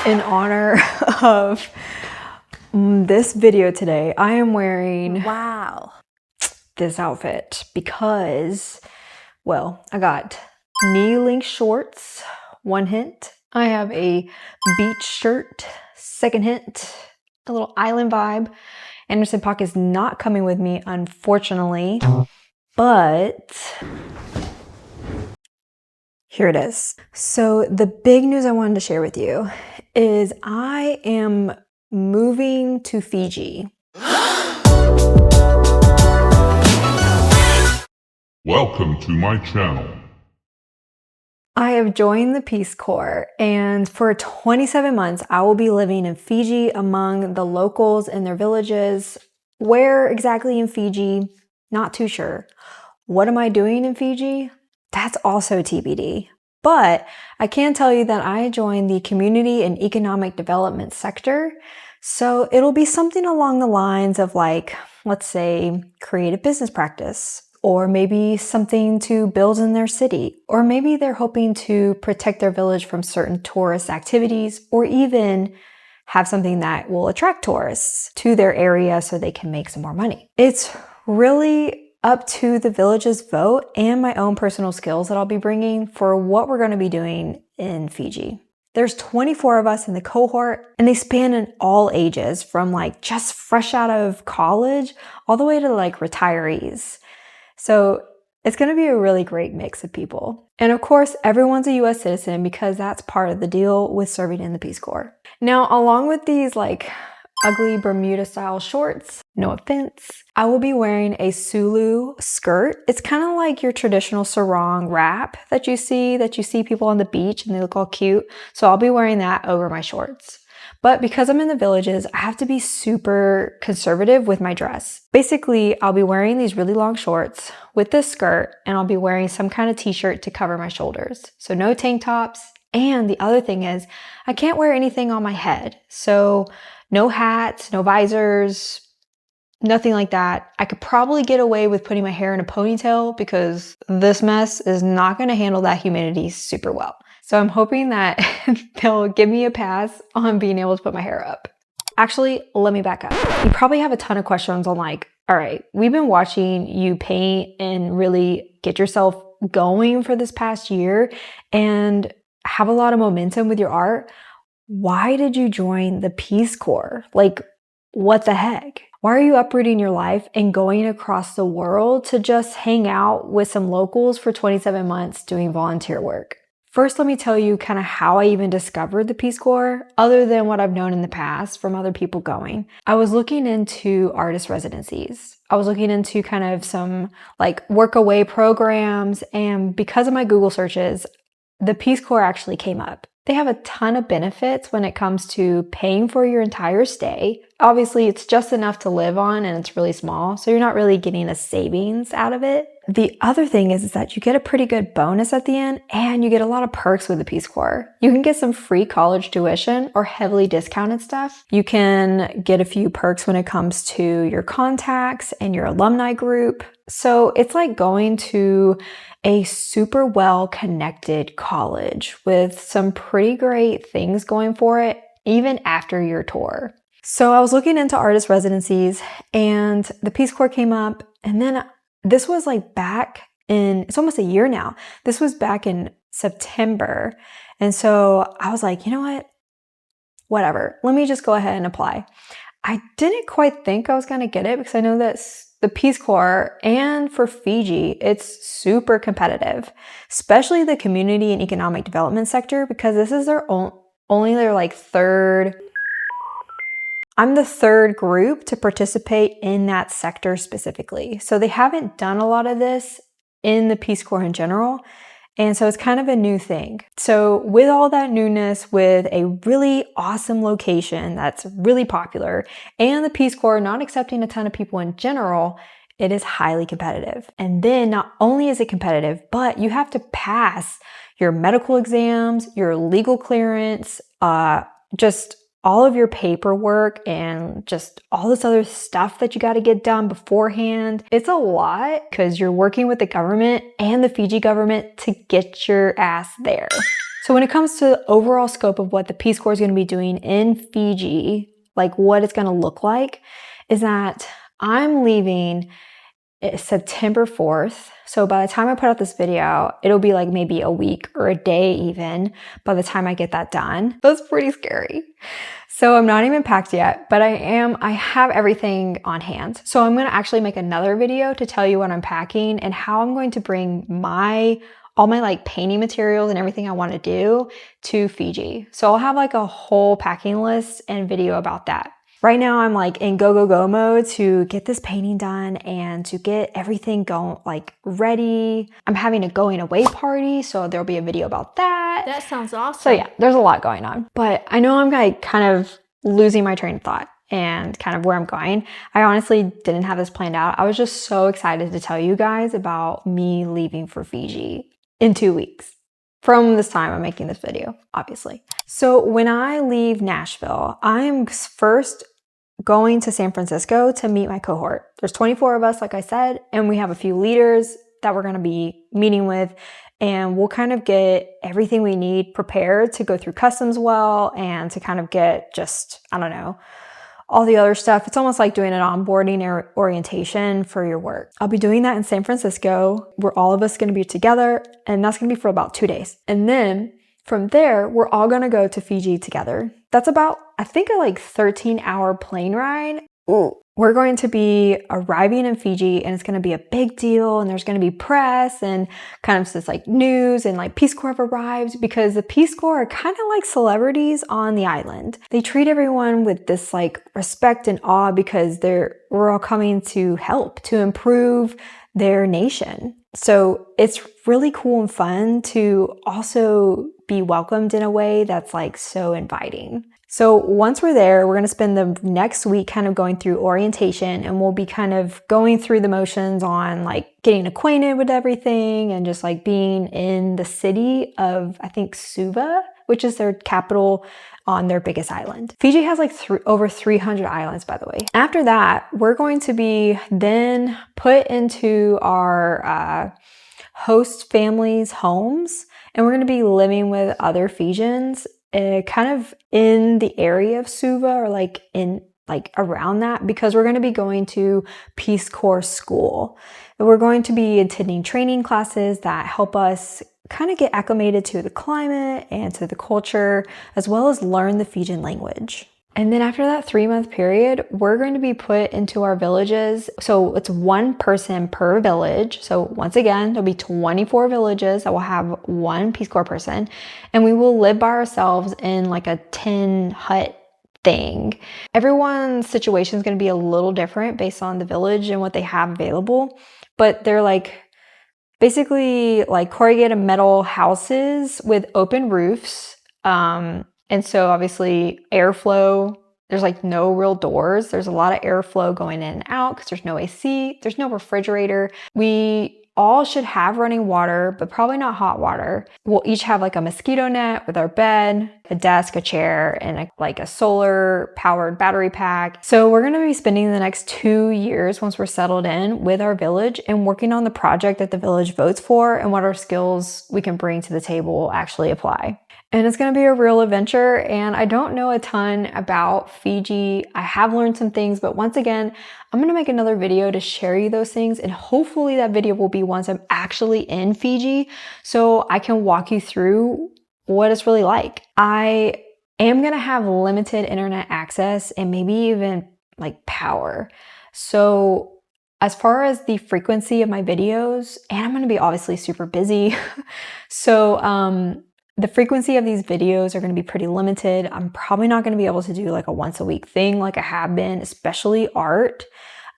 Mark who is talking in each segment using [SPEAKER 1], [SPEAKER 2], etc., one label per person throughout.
[SPEAKER 1] In honor of this video today, I am wearing this outfit because, well, I got knee-length shorts, one hint. I have a beach shirt, second hint. A little island vibe. Anderson .Paak is not coming with me, unfortunately, but here it is. So the big news I wanted to share with you is I am moving to Fiji.
[SPEAKER 2] Welcome to my channel.
[SPEAKER 1] I have joined the Peace Corps, and for 27 months, I will be living in Fiji among the locals in their villages. Where exactly in Fiji? Not too sure. What am I doing in Fiji? That's also TBD. But I can tell you that I joined the community and economic development sector. So it'll be something along the lines of, like, let's say, creative business practice, or maybe something to build in their city, or maybe they're hoping to protect their village from certain tourist activities, or even have something that will attract tourists to their area so they can make some more money. It's really up to the village's vote and my own personal skills that I'll be bringing for what we're going to be doing in Fiji. There's 24 of us in the cohort, and they span in all ages, from like just fresh out of college all the way to like retirees. So it's going to be a really great mix of people. And of course, everyone's a US citizen because that's part of the deal with serving in the Peace Corps. Now, along with these like ugly Bermuda style shorts, no offense, I will be wearing a Sulu skirt. It's kind of like your traditional sarong wrap that you see people on the beach and they look all cute. So I'll be wearing that over my shorts. But because I'm in the villages, I have to be super conservative with my dress. Basically, I'll be wearing these really long shorts with this skirt, and I'll be wearing some kind of t-shirt to cover my shoulders. So no tank tops. And the other thing is, I can't wear anything on my head. So no hats, no visors, nothing like that. I could probably get away with putting my hair in a ponytail because this mess is not going to handle that humidity super well. So I'm hoping that they'll give me a pass on being able to put my hair up. Actually, let me back up. You probably have a ton of questions on like, all right, we've been watching you paint and really get yourself going for this past year and have a lot of momentum with your art. Why did you join the Peace Corps? Like, what the heck? Why are you uprooting your life and going across the world to just hang out with some locals for 27 months doing volunteer work? First, let me tell you kind of how I even discovered the Peace Corps, other than what I've known in the past from other people going. I was looking into artist residencies. I was looking into kind of some like work away programs, and because of my Google searches, the Peace Corps actually came up. They have a ton of benefits when it comes to paying for your entire stay. Obviously, it's just enough to live on and it's really small, so you're not really getting a savings out of it. The other thing is that you get a pretty good bonus at the end, and you get a lot of perks with the Peace Corps. You can get some free college tuition or heavily discounted stuff. You can get a few perks when it comes to your contacts and your alumni group. So it's like going to a super well-connected college with some pretty great things going for it, even after your tour. So I was looking into artist residencies, and the Peace Corps came up, and then this was like back in, it's almost a year now. This was back in September. And so I was like, you know what? Whatever. Let me just go ahead and apply. I didn't quite think I was going to get it because I know that the Peace Corps and for Fiji, it's super competitive, especially the community and economic development sector, because this is their only their like third. I'm the third group to participate in that sector specifically. So they haven't done a lot of this in the Peace Corps in general. And so it's kind of a new thing. So with all that newness, with a really awesome location that's really popular, and the Peace Corps not accepting a ton of people in general, it is highly competitive. And then not only is it competitive, but you have to pass your medical exams, your legal clearance, just all of your paperwork and just all this other stuff that you got to get done beforehand. It's a lot because you're working with the government and the Fiji government to get your ass there. So when it comes to the overall scope of what the Peace Corps is going to be doing in Fiji, like what it's going to look like, is that I'm leaving September 4th. So by the time I put out this video, it'll be like maybe a week or a day even by the time I get that done. That's pretty scary. So I'm not even packed yet, but I have everything on hand. So I'm going to actually make another video to tell you what I'm packing and how I'm going to bring all my like painting materials and everything I want to do to Fiji. So I'll have like a whole packing list and video about that. Right now I'm like in go mode to get this painting done and to get everything going like ready. I'm having a going away party, so there'll be a video about that.
[SPEAKER 3] That sounds awesome.
[SPEAKER 1] So yeah, there's a lot going on. But I know I'm like kind of losing my train of thought and kind of where I'm going. I honestly didn't have this planned out. I was just so excited to tell you guys about me leaving for Fiji in 2 weeks. From this time I'm making this video, obviously. So when I leave Nashville, I'm first going to San Francisco to meet my cohort. There's 24 of us, like I said, and we have a few leaders that we're going to be meeting with, and we'll kind of get everything we need prepared to go through customs well and to kind of get just, I don't know, all the other stuff. It's almost like doing an onboarding or orientation for your work. I'll be doing that in San Francisco, where all of us going to be together, and that's going to be for about 2 days. And then from there, we're all going to go to Fiji together. That's about, I think, a like 13-hour plane ride. Ooh. We're going to be arriving in Fiji, and it's going to be a big deal, and there's going to be press and kind of this like news, and like Peace Corps have arrived, because the Peace Corps are kind of like celebrities on the island. They treat everyone with this like respect and awe because we're all coming to help to improve their nation. So it's really cool and fun to also be welcomed in a way that's like so inviting. So once we're there, we're going to spend the next week kind of going through orientation, and we'll be kind of going through the motions on like getting acquainted with everything and just like being in the city of, I think, Suva, which is their capital on their biggest island. Fiji has like over 300 islands, by the way. After that, we're going to be then put into our host families' homes, and we're going to be living with other Fijians kind of in the area of Suva, or like in like around that, because we're going to be going to Peace Corps school. And we're going to be attending training classes that help us kind of get acclimated to the climate and to the culture, as well as learn the Fijian language. And then after that 3-month period, we're going to be put into our villages. So it's 1 person per village. So once again, there'll be 24 villages that will have 1 Peace Corps person. And we will live by ourselves in like a tin hut thing. Everyone's situation is going to be a little different based on the village and what they have available. But they're like basically like corrugated metal houses with open roofs. And so obviously airflow, there's like no real doors. There's a lot of airflow going in and out because there's no AC, there's no refrigerator. We all should have running water, but probably not hot water. We'll each have like a mosquito net with our bed, a desk, a chair, and like a solar powered battery pack. So we're going to be spending the next 2 years once we're settled in with our village and working on the project that the village votes for, and what our skills we can bring to the table will actually apply. And it's going to be a real adventure, and I don't know a ton about Fiji. I have learned some things, but once again, I'm going to make another video to share you those things, and hopefully that video will be once I'm actually in Fiji, so I can walk you through what it's really like. I am going to have limited internet access and maybe even like power. So as far as the frequency of my videos, and I'm going to be obviously super busy, so the frequency of these videos are going to be pretty limited. I'm probably not going to be able to do like a once a week thing like I have been, especially art.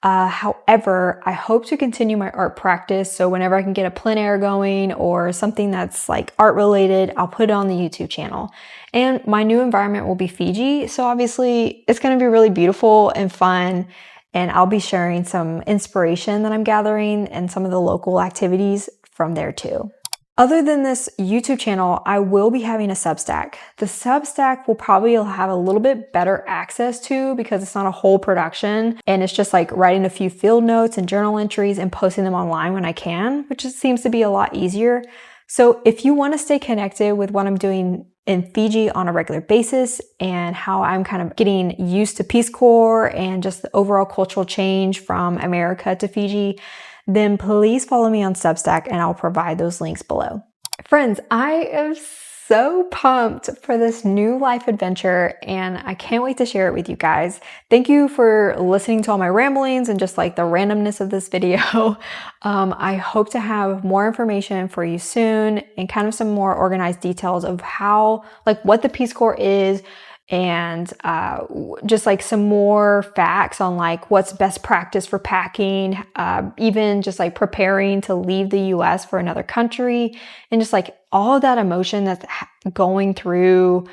[SPEAKER 1] However, I hope to continue my art practice. So whenever I can get a plein air going or something that's like art related, I'll put it on the YouTube channel. And my new environment will be Fiji. So obviously it's going to be really beautiful and fun. And I'll be sharing some inspiration that I'm gathering and some of the local activities from there too. Other than this YouTube channel, I will be having a Substack. The Substack will probably have a little bit better access to, because it's not a whole production and it's just like writing a few field notes and journal entries and posting them online when I can, which just seems to be a lot easier. So if you want to stay connected with what I'm doing in Fiji on a regular basis and how I'm kind of getting used to Peace Corps and just the overall cultural change from America to Fiji, then please follow me on Substack and I'll provide those links below. Friends, I am so pumped for this new life adventure and I can't wait to share it with you guys. Thank you for listening to all my ramblings and just like the randomness of this video. I hope to have more information for you soon and kind of some more organized details of how, like what the Peace Corps is, and just like some more facts on like what's best practice for packing, even just like preparing to leave the US for another country, and just like all of that emotion that's going through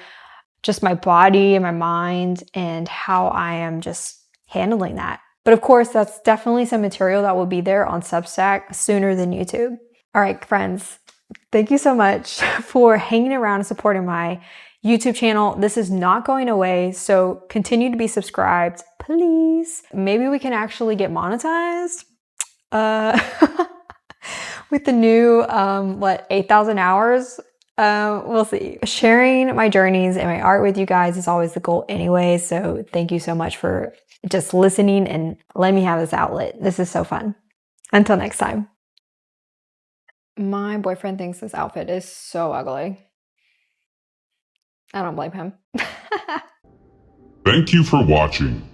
[SPEAKER 1] just my body and my mind and how I am just handling that. But of course, that's definitely some material that will be there on Substack sooner than YouTube. All right, friends, thank you so much for hanging around and supporting my YouTube channel. This is not going away, so continue to be subscribed, please. Maybe we can actually get monetized with the new, 8,000 hours? We'll see. Sharing my journeys and my art with you guys is always the goal anyway, so thank you so much for just listening and letting me have this outlet. This is so fun. Until next time. My boyfriend thinks this outfit is so ugly. I don't blame him.
[SPEAKER 2] Thank you for watching.